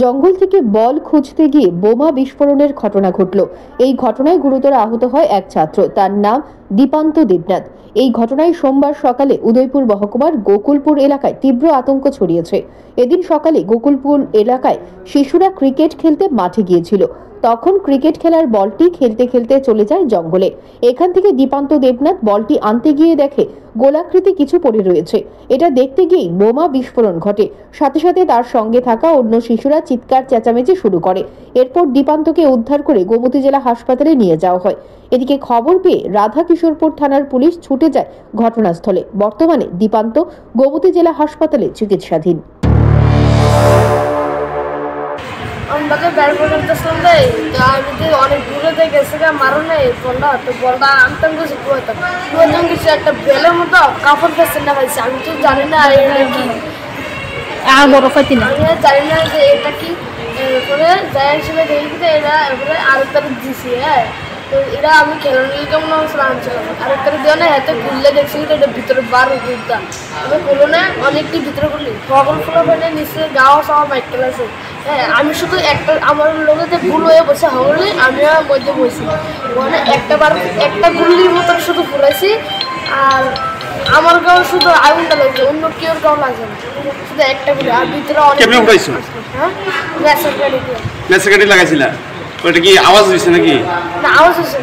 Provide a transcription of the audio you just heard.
জঙ্গল থেকে বল খুঁজতে গিয়ে বোমা বিস্ফোরণের ঘটনা ঘটল। এই ঘটনায় গুরুতর আহত হয় এক ছাত্র, তার নাম দীপান্ত দেবনাথ। এই ঘটনায় সোমবার সকালে উদয়পুর মহকুমার গোকুলপুর এলাকায় তীব্র আতঙ্ক ছড়িয়েছে। এদিন সকালে গোকুলপুর এলাকায় শিশুরা ক্রিকেট খেলতে মাঠে গিয়েছিল। তখন ক্রিকেট খেলার বলটি খেলতে খেলতে চলে যায় জঙ্গলে। এখান থেকে দীপান্ত দেবনাথ বলটি আনতে গিয়ে দেখে গোলাকৃতি কিছু পড়ে রয়েছে। এটা দেখতে গিয়েই বোমা বিস্ফোরণ ঘটে। সাথে সাথে তার সঙ্গে থাকা অন্য শিশুরা চিৎকার চেঁচামেচি শুরু করে। এরপর দীপান্তকে উদ্ধার করে গোমতী জেলা হাসপাতালে নিয়ে যাওয়া হয়। এদিকে খবর পেয়ে রাধাকিশোরপুর থানার পুলিশ ছুটে যায় ঘটনাস্থলে। বর্তমানে দীপান্ত গোমতী জেলা হাসপাতালে চিকিৎসাধীন। আমাকে বের করতে শুনলে তো আমি অনেক দূরে গেছে মারো নেই বলটা, তো বলটা আনতাম কিছু কুয়াতাম কিছু একটা বেলের মতো কাপড় ফেসে না পাইছি। আমি তো জানি না এটা কি, বড় পাইতি না, আমি জানি না যে এটা কি। এরপরে যাই হিসেবে দেখি এরা এরপরে আরেকটা দিছি। হ্যাঁ, তো এরা আমি খেলানো কেমন অবস্থা আনছিলাম, আরেকটা দেওয়া না হাতে খুললে দেখছি এটা ভিতরে বার উদ্যান। আমি খুলো না অনেকটি ভিতরে খুলি ভগল ফুলো ফেলে নিচে গাও সব মাইকেল আছে। হ্যাঁ, আমি শুধু একটা আমার লোকেতে ভুল হয়ে বসে হলে আমি মধ্যে বসি মানে একটা গুল্লির মতন শুধু ফুলাইছি। আর আমার গাও শুধু আগুনটা লাগছে, অন্য কেউ গাও লাগছে না, শুধু একটা গুলি। আর ভিতরে অনেক লাগাইছিলা ওটা কি আওয়াজ হয়েছে নাকি? না, আওয়াজ হয়েছে।